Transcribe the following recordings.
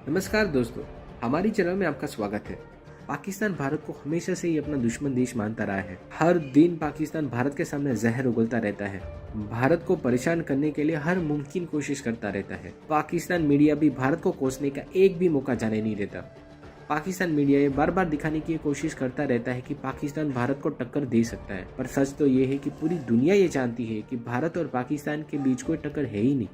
नमस्कार दोस्तों, हमारी चैनल में आपका स्वागत है। पाकिस्तान भारत को हमेशा से ही अपना दुश्मन देश मानता रहा है। हर दिन पाकिस्तान भारत के सामने जहर उगलता रहता है, भारत को परेशान करने के लिए हर मुमकिन कोशिश करता रहता है। पाकिस्तान मीडिया भी भारत को कोसने का एक भी मौका जाने नहीं देता। पाकिस्तान मीडिया ये बार बार दिखाने की कोशिश करता रहता है कि पाकिस्तान भारत को टक्कर दे सकता है, पर सच तो ये है कि पूरी दुनिया ये जानती है कि भारत और पाकिस्तान के बीच कोई टक्कर है ही नहीं,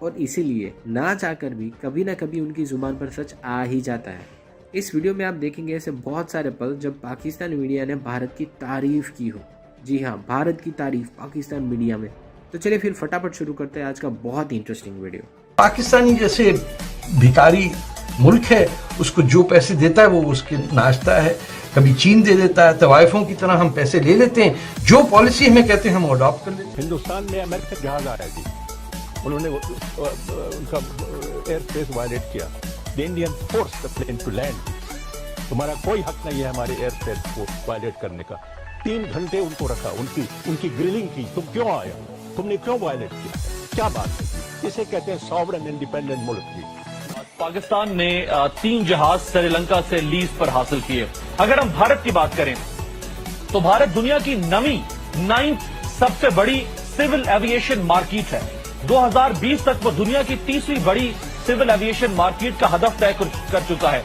और इसीलिए ना चाहकर भी कभी ना कभी उनकी जुबान पर सच आ ही जाता है। इस वीडियो में आप देखेंगे ऐसे बहुत सारे पल जब पाकिस्तान मीडिया ने भारत की तारीफ की हो। जी हाँ, भारत की तारीफ पाकिस्तान मीडिया में। तो चलिए फिर फटाफट शुरू करते हैं आज का बहुत ही इंटरेस्टिंग वीडियो। पाकिस्तानी जैसे भिखारी मुल्क है, उसको जो पैसे देता है वो उसके नाचता है। कभी चीन दे देता है, तवाइफों की तरह हम पैसे ले लेते हैं, जो पॉलिसी हमें कहते हैं हम अडॉप्ट कर लेते हैं। हिंदुस्तान में अमेरिकन जहाज आया जी, उन्होंने उनका एयर स्पेस वायलेट किया। The Indian force the plane to land. तुम्हारा कोई हक नहीं है हमारे एयर स्पेस को वायलेट करने का। 3 घंटे उनको रखा, उनकी ग्रिलिंग की। तुम क्यों आए, तुमने क्यों वायलेट किया, क्या बात है? इसे कहते हैं सॉवरेन इंडिपेंडेंट मुल्क की। पाकिस्तान ने 3 जहाज श्रीलंका से लीज पर हासिल किए। अगर हम भारत की बात करें तो भारत दुनिया की 9th सबसे बड़ी सिविल एविएशन मार्केट है। 2020 तक वो दुनिया की 3री बड़ी सिविल एविएशन मार्केट का हदफ तय कर चुका है।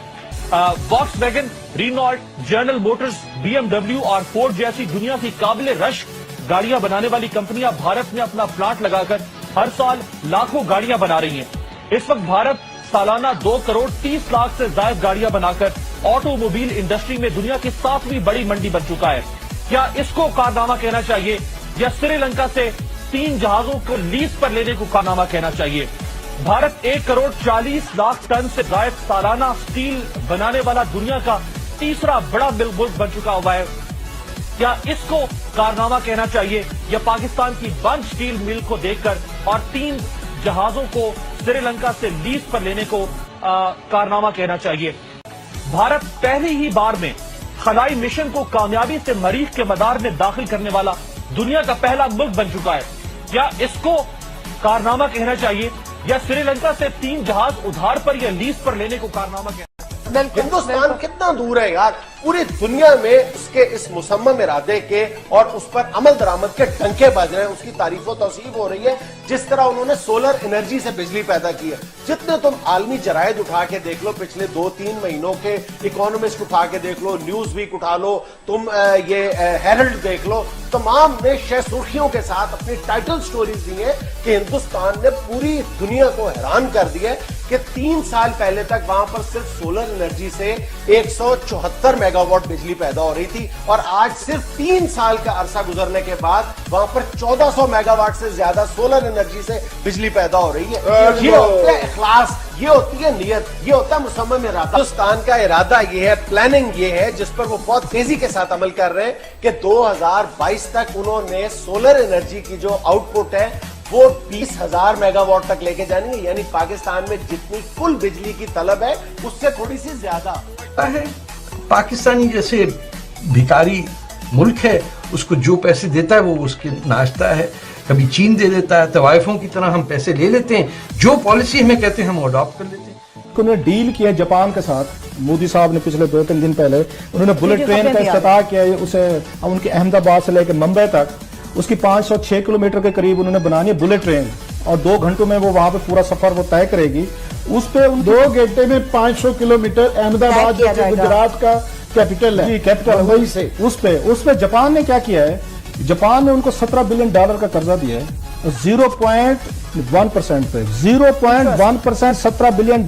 Volkswagen, Renault, general Motors, BMW और फोर्ड जैसी दुनिया की काबिल रश गाड़ियां बनाने वाली कंपनियां भारत में अपना प्लांट लगाकर हर साल लाखों गाड़ियां बना रही हैं। इस वक्त भारत सालाना 2 करोड़ 30 लाख से ज्यादा गाड़ियां बनाकर ऑटोमोबाइल इंडस्ट्री में दुनिया की 7वीं बड़ी मंडी बन चुका है। क्या इसको कारनामा कहना चाहिए या श्रीलंका से 3 जहाजों को लीज पर लेने को कारनामा कहना चाहिए? भारत 1 करोड़ 40 लाख टन से ज्यादा सालाना स्टील बनाने वाला दुनिया का 3रा बड़ा मुल्क बन चुका हुआ है। क्या इसको कारनामा कहना चाहिए या पाकिस्तान की बंद स्टील मिल को देखकर और 3 जहाजों को श्रीलंका से लीज पर लेने को कारनामा कहना चाहिए? भारत पहली ही बार में खलाई मिशन को कामयाबी से मरीख के मदार में दाखिल करने वाला दुनिया का पहला मुल्क बन चुका है। क्या इसको कारनामा कहना चाहिए या श्रीलंका से 3 जहाज उधार पर या लीज पर लेने को कारनामा कहना? हिंदुस्तान कितना दूर है यार, पूरी दुनिया में उसके इस मुसम्मम इरादे के और उस पर अमल दरामद के डंके बज रहे हैं। उसकी तारीफ व तौसीफ हो रही है जिस तरह उन्होंने सोलर एनर्जी से बिजली पैदा की है। जितने तुम आलमी जरायद उठा के देख लो, पिछले 2-3 महीनों के इकोनॉमिस्ट उठा के देख लो, न्यूज वीक उठा लो, तुम ये हेरल्ड देख लो, तमाम ने सुर्खियों के साथ अपनी टाइटल स्टोरीज दी है कि हिंदुस्तान ने पूरी दुनिया को हैरान कर दिया कि 3 साल पहले तक वहां पर सिर्फ सोलर एनर्जी से 174 मेगावाट बिजली पैदा हो रही थी, और आज सिर्फ 3 साल का अरसा गुजरने के बाद वहां पर 1400 मेगावाट से ज्यादा सोलर एनर्जी से बिजली पैदा हो रही है। ये होता है इखलास, ये होती है नियत, ये होता है मुसम्मम इरादा। हिंदुस्तान का इरादा ये है, प्लानिंग ये है, जिस पर वो बहुत तेजी के साथ अमल कर रहे हैं कि 2022 तक उन्होंने सोलर एनर्जी की जो आउटपुट है वो 20,000 मेगावाट तक लेके जानी है। यानी पाकिस्तान में जितनी कुल बिजली की तलब है उससे थोड़ी सी ज्यादा है। पाकिस्तानी जैसे भिखारी मुल्क है, उसको जो पैसे देता है वो उसके नाचता है। कभी चीन दे देता है, तवाइफों की तरह हम पैसे ले लेते हैं, जो पॉलिसी हमें कहते हैं हम अडॉप्ट कर लेते हैं। उन्होंने डील किया जापान के साथ। मोदी साहब ने पिछले 2-3 दिन पहले उन्होंने बुलेट ट्रेन का इफ्तिताह किया। उसे उनके अहमदाबाद से लेकर मुंबई तक उसकी 506 किलोमीटर के करीब उन्होंने बनानी है बुलेट ट्रेन, और 2 घंटों में वो वहां पे पूरा सफर वो तय करेगी। उस पे 2 घंटे में 500 किलोमीटर अहमदाबाद जो गुजरात का कैपिटल है, कैपिटल वही से उस पे जापान ने क्या किया है, जापान ने उनको $17 बिलियन का कर्जा दिया है 0.1% पे। 0.1% $17 बिलियन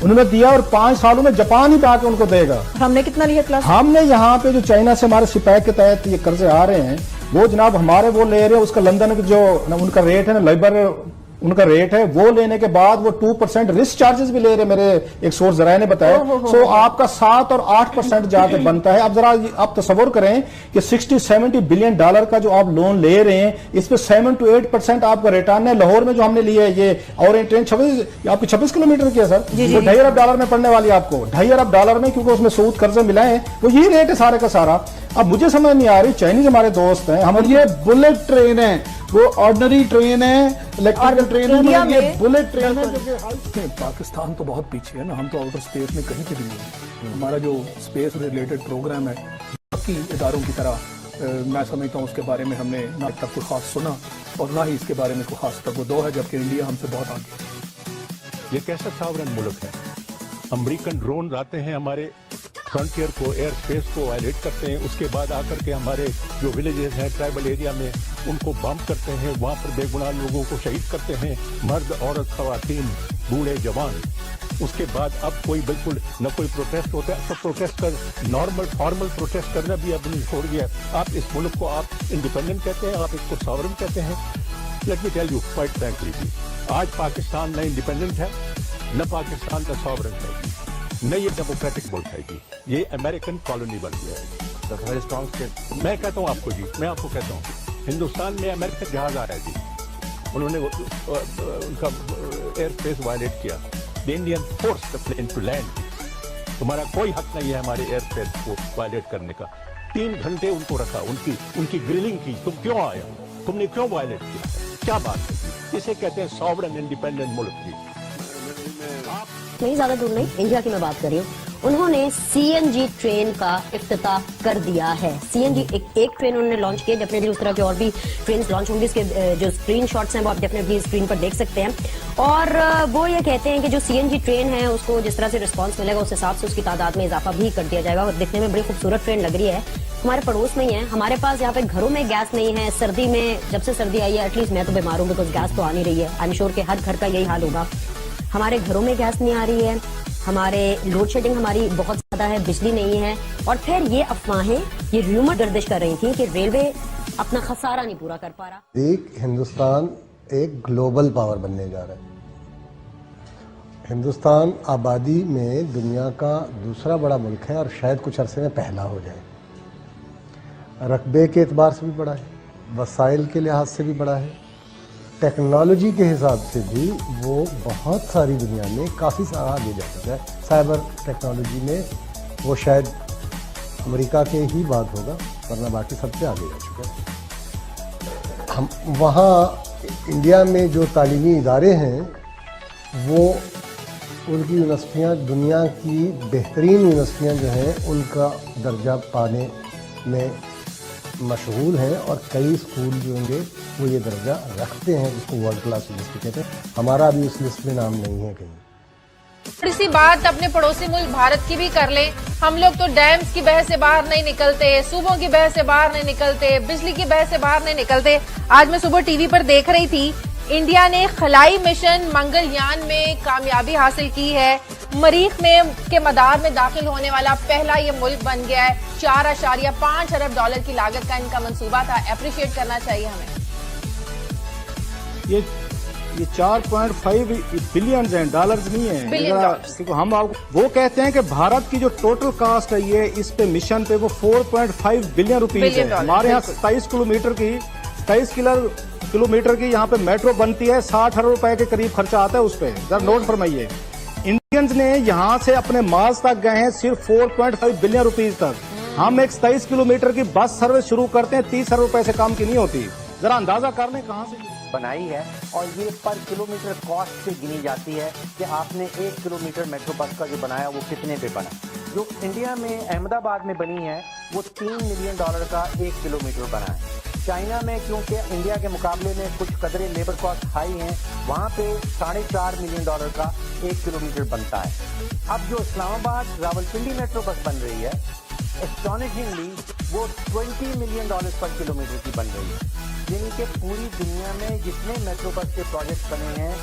उन्होंने दिया, और 5 सालों में जापान ही बाकी उनको देगा। हमने कितना लिया क्लास? हमने यहाँ पे जो चाइना से हमारे सिपाही के तहत ये कर्जे आ रहे हैं वो जनाब हमारे वो ले रहे हैं। उसका लंदन जो उनका रेट है ना, लेबर उनका रेट है, वो लेने के बाद वो 2% रिस्क चार्जेस भी ले रहे, मेरे एक सोर्स जराए ने बताया। सो आपका 7 और 8% जाके बनता है। अब जरा आप तस्वर करें कि $60-70 बिलियन का जो आप लोन ले रहे हैं, इस पे 7 to 8% आपका रिटर्न है। लाहौर में जो हमने लिया है ये और ट्रेन 26 किलोमीटर की है सर, वो $2.5 अरब में पड़ने वाली है आपको, $2.5 अरब में, क्योंकि उसमें सूद कर्जे मिला है, वो यही रेट है सारे का सारा। अब मुझे समझ नहीं आ रही, चाइनीज हमारे दोस्त हैं, हमारी ये बुलेट ट्रेन है, वो ऑर्डिनरी ट्रेन है, इलेक्ट्रिकल ट्रेन है, मगर ये बुलेट ट्रेन है जो कि पाकिस्तान तो बहुत पीछे है ना, हम तो आउटर स्पेस में कहीं पे भी नहीं है। हमारा जो स्पेस रिलेटेड प्रोग्राम है बाकी इदारों की तरह मैं समझता हूँ उसके बारे में हमने ना तक कोई खास सुना और ना ही इसके बारे में कोई खास तवज्जो है, जबकि इंडिया हमसे बहुत आगे है। ये कैसा सॉवरेन मुल्क है? अमेरिकन ड्रोन आते हैं हमारे फ्रंटियर को, एयर स्पेस को वायलेट करते हैं, उसके बाद आकर के हमारे जो विलेजेस हैं ट्राइबल एरिया में उनको बम करते हैं, वहाँ पर बेगुनाह लोगों को शहीद करते हैं, मर्द औरत खवातीन बूढ़े जवान। उसके बाद अब कोई बिल्कुल न कोई प्रोटेस्ट होता है, सब प्रोटेस्ट कर नॉर्मल फॉर्मल प्रोटेस्ट करना भी अब नहीं छोड़ दिया। आप इस मुल्क को आप इंडिपेंडेंट कहते हैं, आप इसको सॉवरेन कहते हैं। Let me tell you quite frankly, आज पाकिस्तान न इंडिपेंडेंट है, न पाकिस्तान का सॉवरेन है, न ये डेमोक्रेटिक मुल्क है जी, ये अमेरिकन कॉलोनी बन गया है। Very strong state. मैं कहता हूँ आपको जी, मैं आपको कहता हूँ हिंदुस्तान में अमेरिकन जहाज आ रहा है जी, उन्होंने उनका एयर स्पेस वायलेट किया। The Indian force the plane to land. तुम्हारा कोई हक नहीं है हमारे एयर स्पेस को वायलेट करने का। 3 घंटे उनको रखा, उनकी ग्रिलिंग की, तुम क्यों आए, तुमने क्यों वायलेट किया, क्या बात है? इसे कहते हैं सॉवरेन इंडिपेंडेंट मुल्क जी। नहीं, ज्यादा दूर नहीं, इंडिया की मैं बात कर रही हूँ। उन्होंने सीएनजी ट्रेन का इफ्तिताह कर दिया है। सीएनजी एक ट्रेन उन्होंने लॉन्च की है, डेफिनेटली उस तरह की और भी ट्रेन लॉन्च होंगी। इसके जो स्क्रीनशॉट्स हैं वो आप डेफिनेटली स्क्रीन पर देख सकते हैं। और वो ये कहते हैं कि जो सीएनजी ट्रेन है उसको जिस तरह से रिस्पांस मिलेगा उस हिसाब से उसकी तादाद में इजाफा भी कर दिया जाएगा। और दिखने में बड़ी खूबसूरत ट्रेन लग रही है। हमारे पड़ोस में ही है, हमारे पास यहाँ पे घरों में गैस नहीं है। सर्दी में, जब से सर्दी आई है, एटलीस्ट मैं तो बीमार हूँ बिकॉज गैस तो आ नहीं रही है। आई एम श्योर कि हर घर का यही हाल होगा। हमारे घरों में गैस नहीं आ रही है, हमारे लोड शेडिंग हमारी बहुत ज्यादा है, बिजली नहीं है। और फिर ये अफवाहें, ये र्यूमर गर्दिश कर रही थी कि रेलवे अपना खसारा नहीं पूरा कर पा रहा। एक हिंदुस्तान एक ग्लोबल पावर बनने जा रहा है। हिंदुस्तान आबादी में दुनिया का दूसरा बड़ा मुल्क है और शायद कुछ अरसे में पहला हो जाए। रकबे के एतबार से भी बड़ा है, वसाइल के लिहाज से भी बड़ा है, टेक्नोलॉजी के हिसाब से भी वो बहुत सारी दुनिया में काफ़ी सारा आगे जा चुका है। साइबर टेक्नोलॉजी में वो शायद अमेरिका के ही बाद होगा, वरना बाकी सबसे आगे जा चुका है। हम वहाँ इंडिया में जो तालीमी इदारे हैं वो उनकी यूनिवर्सिटियाँ दुनिया की बेहतरीन यूनिवर्सिटियाँ जो हैं उनका दर्जा पाने में मशगूल हैं और कई स्कूल जो होंगे वो ये दर्जा रखते हैं, जिसको वर्ल्ड क्लास यूनिवर्सिटी कहते हैं। हमारा भी उस लिस्ट में नाम नहीं है कहीं। थोड़ी सी बात अपने पड़ोसी मुल्क भारत की भी कर लें। हम लोग तो डैम्स की बहस से बाहर नहीं निकलते, सूबों की बहस से बाहर नहीं निकलते, बिजली की बहस से बाहर नहीं निकलते। आज मैं सुबह टीवी पर देख रही थी, इंडिया ने खलाई मिशन मंगलयान में कामयाबी हासिल की है। मरीख में के मदार में दाखिल होने वाला पहला ये मुल्क बन गया है। 4.5 अरब डॉलर की लागत का इनका मंसूबा था। अप्रिशिएट करना चाहिए हमें। ये 4.5 बिलियन हैं, डॉलर्स नहीं है, क्योंकि हम आपको वो कहते हैं कि भारत की जो टोटल कास्ट है ये इस पे मिशन पे वो 4.5 बिलियन रुपीज है। हमारे यहाँ 27 किलोमीटर की यहाँ पे मेट्रो बनती है, 60 अरब रुपए के करीब खर्चा आता है उस पे। जरा नोट फरमाइए, इंडियंस ने यहाँ से अपने मार्स तक गए हैं सिर्फ 4.5 बिलियन रुपीज तक। हम एक 27 किलोमीटर की बस सर्विस शुरू करते हैं, 30 अरब रुपए से कम की नहीं होती। जरा अंदाजा कर लें कहाँ से बनाई है। और ये पर किलोमीटर कॉस्ट से गिनी जाती है कि आपने 1 किलोमीटर मेट्रो बस का जो बनाया वो कितने पे बना। जो इंडिया में अहमदाबाद में बनी है वो $3 मिलियन का 1 किलोमीटर बना है। चाइना में क्योंकि इंडिया के मुकाबले में कुछ कदरे लेबर कॉस्ट हाई हैं, वहाँ पे $4.5 मिलियन का 1 किलोमीटर बनता है। अब जो इस्लामाबाद रावलपिंडी मेट्रो बस बन रही है, एस्टॉनिशिंगली वो $20 मिलियन पर किलोमीटर की बन रही है। यानी कि पूरी दुनिया में जितने मेट्रो बस के प्रोजेक्ट बने हैं,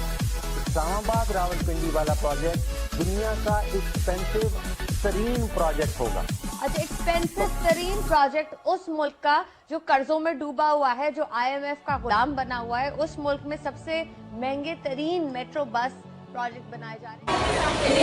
इस्लामाबाद रावलपिंडी वाला प्रोजेक्ट दुनिया का एक्सपेंसिव तरीन प्रोजेक्ट होगा। अच्छा, एक्सपेंसिव तरीन प्रोजेक्ट उस मुल्क का जो कर्जों में डूबा हुआ है, जो IMF का गुलाम बना हुआ है, उस मुल्क में सबसे महंगे तरीन मेट्रो बस प्रोजेक्ट बनाए जा रहे हैं।